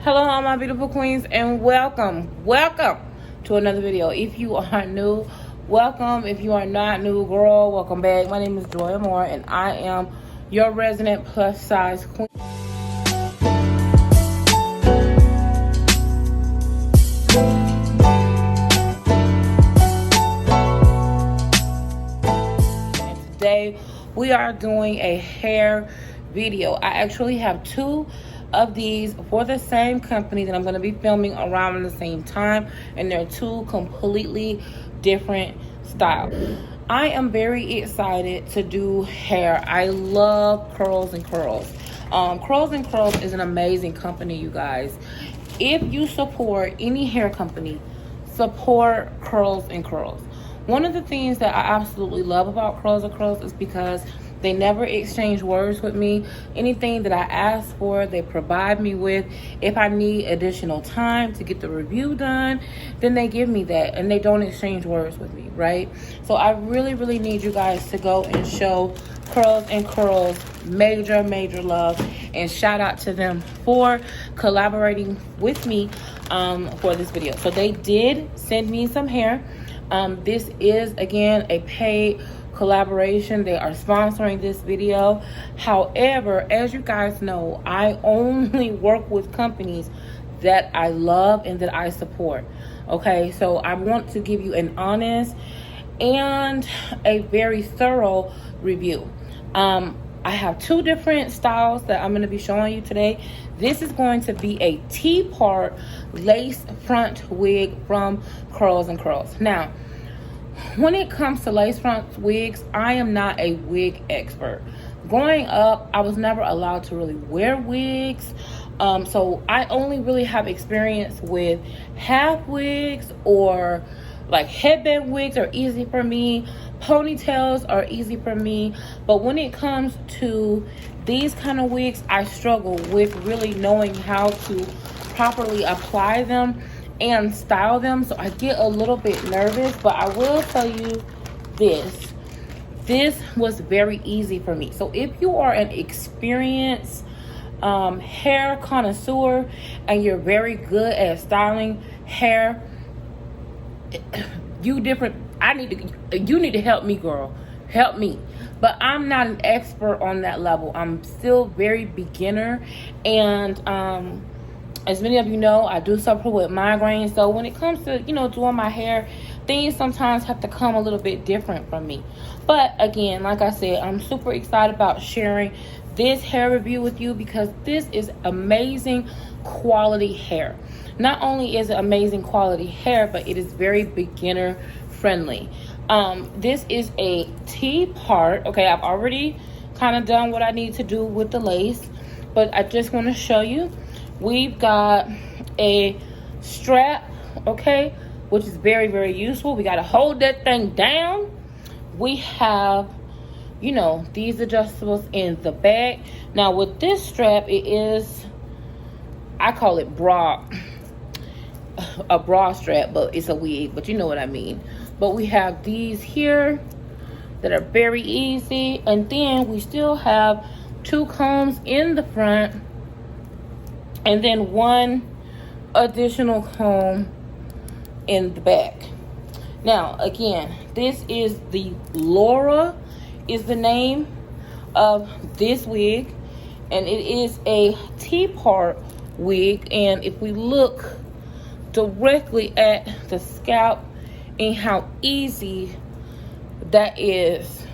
Hello all my beautiful queens and welcome to another video. If you are new, welcome. If you are not new, girl, welcome back. My name is Amor and I am your resident plus size queen. And today we are doing a hair video. I actually have two of these for the same company that I'm going to be filming around the same time, and they're two completely different styles. I am very excited to do hair. I love Curls and Curls. Curls and Curls is an amazing company, you guys. If you support any hair company, support Curls and Curls. One of the things that I absolutely love about Curls and Curls is because they never exchange words with me. Anything that I ask for, they provide me with. If I need additional time to get the review done, then they give me that, and they don't exchange words with me, right? So I really need you guys to go and show Curls and Curls major love, and shout out to them for collaborating with me for this video. So they did send me some hair. This is, again, a paid collaboration. They are sponsoring this video. However, as you guys know, I only work with companies that I love and that I support. Okay, so I want to give you an honest and a very thorough review. I have two different styles that I'm going to be showing you today. This is going to be a T-part lace front wig from Curls and Curls. Now, when it comes to lace front wigs, I am not a wig expert. Growing up, I was never allowed to really wear wigs. So I only really have experience with half wigs, or like headband wigs are easy for me. Ponytails are easy for me. But when it comes to these kind of wigs, I struggle with really knowing how to properly apply them and style them. So I get a little bit nervous, but I will tell you this was very easy for me. So if you are an experienced hair connoisseur and you're very good at styling hair, you need to help me, girl. Help me. But I'm not an expert on that level. I'm still very beginner, and as many of you know, I do suffer with migraines. So when it comes to, doing my hair, things sometimes have to come a little bit different from me. But again, like I said, I'm super excited about sharing this hair review with you because this is amazing quality hair. Not only is it amazing quality hair, but it is very beginner friendly. This is a T-part. Okay, I've already kind of done what I need to do with the lace, but I just want to show you. We've got a strap, okay, which is very useful. We got to hold that thing down. We have, these adjustables in the back. Now with this strap, it is, I call it a bra strap, but it's a wig, but you know what I mean. But we have these here that are very easy, and then we still have two combs in the front, and then one additional comb in the back. Now, again, this is the Lora is the name of this wig, and it is a T-part wig. And if we look directly at the scalp and how easy that is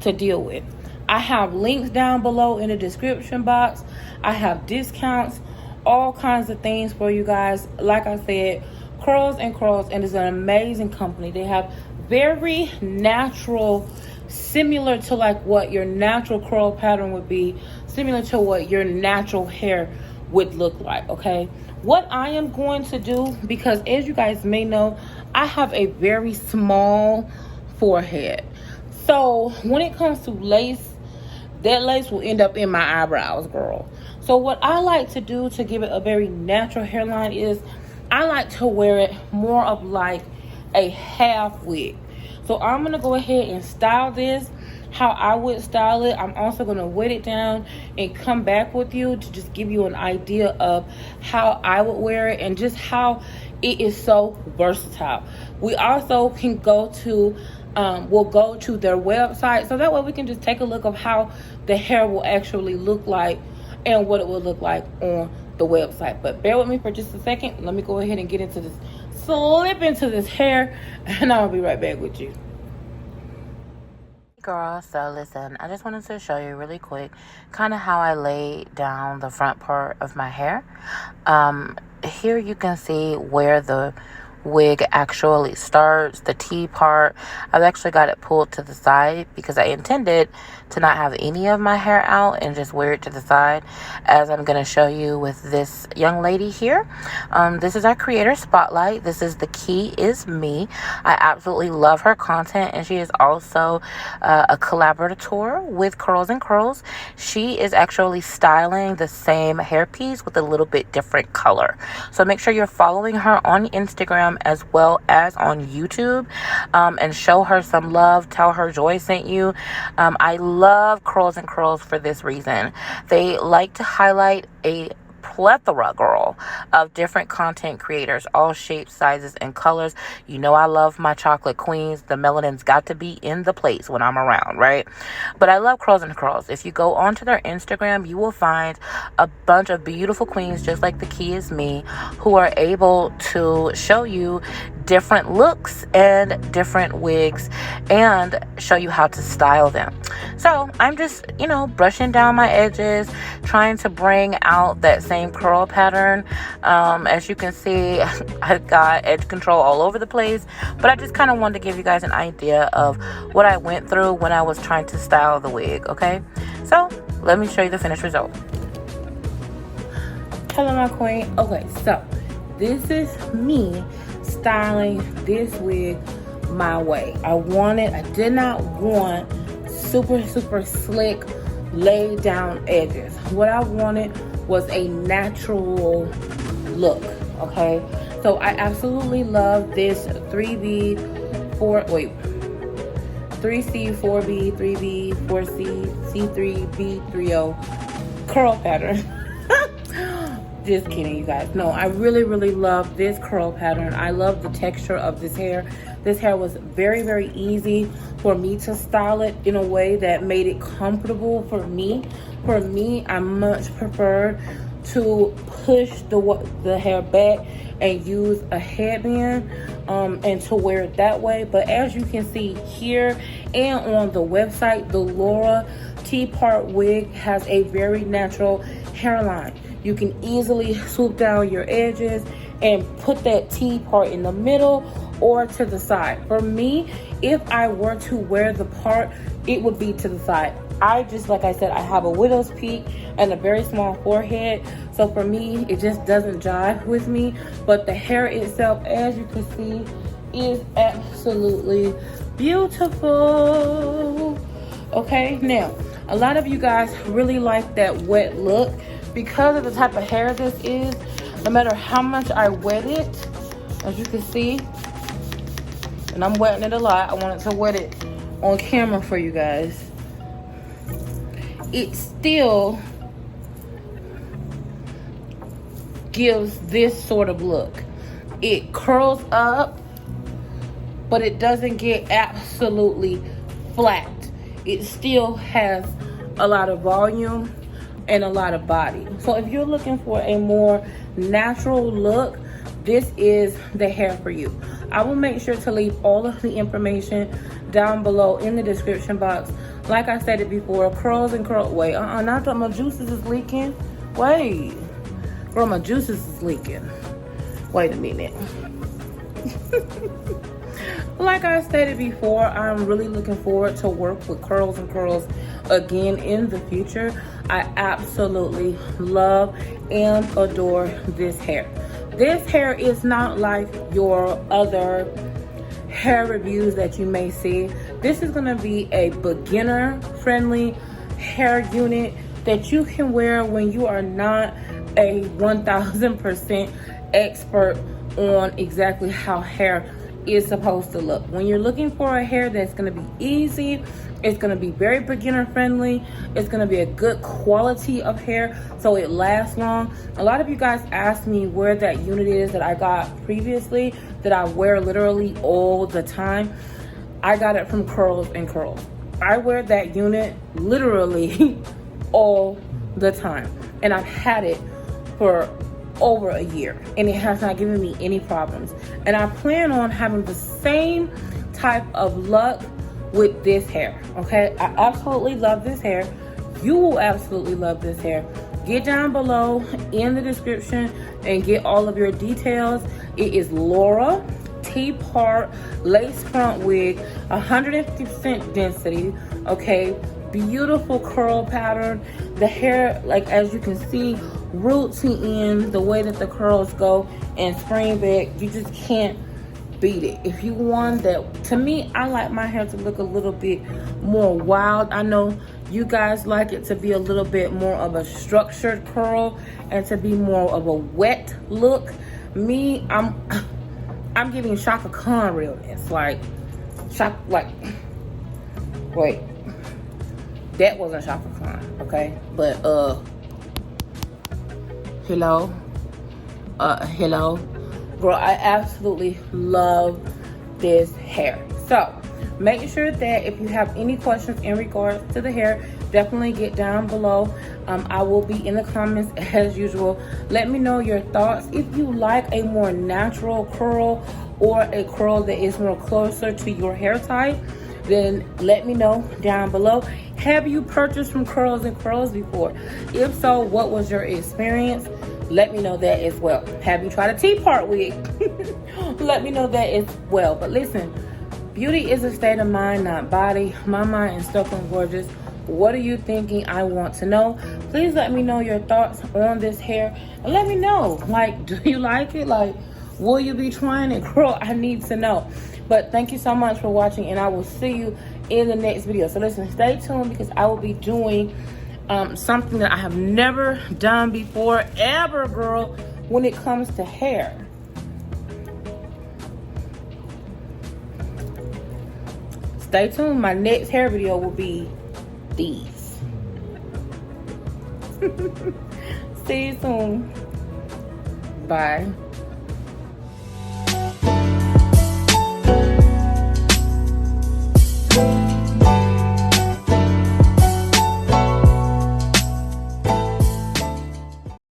to deal with, I have links down below in the description box. I have discounts, all kinds of things for you guys. Like I said, Curls and Curls, and it's an amazing company. They have very natural, similar to like what your natural curl pattern would be, similar to what your natural hair would look like, okay? What I am going to do, because as you guys may know, I have a very small forehead. So when it comes to lace, that lace will end up in my eyebrows, girl. So what I like to do to give it a very natural hairline is I like to wear it more of like a half wig. So I'm going to go ahead and style this how I would style it. I'm also going to wet it down and come back with you to just give you an idea of how I would wear it and just how it is so versatile. We also can go to we'll go to their website, so that way we can just take a look of how the hair will actually look like and what it will look like on the website. But bear with me for just a second. Let me go ahead and get into this, slip into this hair, and I'll be right back with you. Girl, so listen, I just wanted to show you really quick kind of how I laid down the front part of my hair. Here you can see where the wig actually starts, the T part. I've actually got it pulled to the side because I intended to not have any of my hair out and just wear it to the side, as I'm going to show you with this young lady here. This is our creator spotlight. This is The Key Is Me. I absolutely love her content, and she is also a collaborator with CurlsCurls. She is actually styling the same hairpiece with a little bit different color. So make sure you're following her on Instagram as well as on YouTube, and show her some love. Tell her Joy sent you. I love CurlsCurls for this reason. They like to highlight a plethora, girl, of different content creators, all shapes, sizes, and colors. You know I love my chocolate queens. The melanin's got to be in the place when I'm around, right? But I love CurlsCurls. If you go onto their Instagram, you will find a bunch of beautiful queens just like The Key Is Me, who are able to show you different looks and different wigs and show you how to style them. So I'm just, brushing down my edges, trying to bring out that same curl pattern. As you can see, I've got edge control all over the place, but I just kind of wanted to give you guys an idea of what I went through when I was trying to style the wig, okay? So let me show you the finished result. Hello, my queen. Okay, so this is me styling this wig my way. I did not want super slick laid down edges. What I wanted was a natural look, okay? So I absolutely love this 3C, 4B, 3B, 4C, C3, B30 curl pattern. Just kidding, you guys. No, I really love this curl pattern. I love the texture of this hair. This hair was very easy for me to style it in a way that made it comfortable for me. For me, I much prefer to push the hair back and use a headband and to wear it that way. But as you can see here and on the website, the Lora T-part wig has a very natural hairline. You can easily swoop down your edges and put that T part in the middle or to the side. For me, if I were to wear the part, it would be to the side. Like I said, I have a widow's peak and a very small forehead. So for me, it just doesn't jive with me. But the hair itself, as you can see, is absolutely beautiful. Okay, now, a lot of you guys really like that wet look. Because of the type of hair this is, no matter how much I wet it, as you can see, and I'm wetting it a lot, I wanted to wet it on camera for you guys, it still gives this sort of look. It curls up, but it doesn't get absolutely flat. It still has a lot of volume and a lot of body. So if you're looking for a more natural look, this is the hair for you. I will make sure to leave all of the information down below in the description box. Like I said it before, CurlsCurls. Wait, not that my juices is leaking. Wait, girl, my juices is leaking. Wait a minute. Like I stated before, I'm really looking forward to work with CurlsCurls again in the future. I absolutely love and adore this hair. This hair is not like your other hair reviews that you may see. This is going to be a beginner friendly hair unit that you can wear when you are not a 1000% expert on exactly how hair is supposed to look. When you're looking for a hair that's going to be easy, it's going to be very beginner friendly, it's going to be a good quality of hair so it lasts long. A lot of you guys asked me where that unit is that I got previously that I wear literally all the time. I got it from CurlsCurls. I wear that unit literally all the time, and I've had it for over a year and it has not given me any problems, and I plan on having the same type of luck with this hair. Okay, I absolutely love this hair. You will absolutely love this hair. Get down below in the description and get all of your details. It is Lora T-part lace front wig, 150% density. Okay, beautiful curl pattern. The hair, like as you can see, rootsy in the way that the curls go and spring back. You just can't beat it. If you want that, to me, I like my hair to look a little bit more wild. I know you guys like it to be a little bit more of a structured curl and to be more of a wet look. Me, I'm giving Shaka Khan realness. Like wait, that wasn't Shaka Khan, okay? But hello, girl, I absolutely love this hair. So make sure that if you have any questions in regards to the hair, definitely get down below. I will be in the comments as usual. Let me know your thoughts. If you like a more natural curl or a curl that is more closer to your hair type, then let me know down below. Have you purchased from CurlsCurls before? If so, what was your experience? Let me know that as well. Have you tried a T-part wig? Let me know that as well. But listen, beauty is a state of mind, not body. My mind is stuck on gorgeous. What are you thinking? I want to know. Please let me know your thoughts on this hair. And let me know, like, do you like it? Like, will you be trying it? Girl, I need to know. But thank you so much for watching, and I will see you in the next video. So listen, stay tuned because I will be doing something that I have never done before, ever, girl, when it comes to hair. Stay tuned. My next hair video will be these. See you soon. Bye.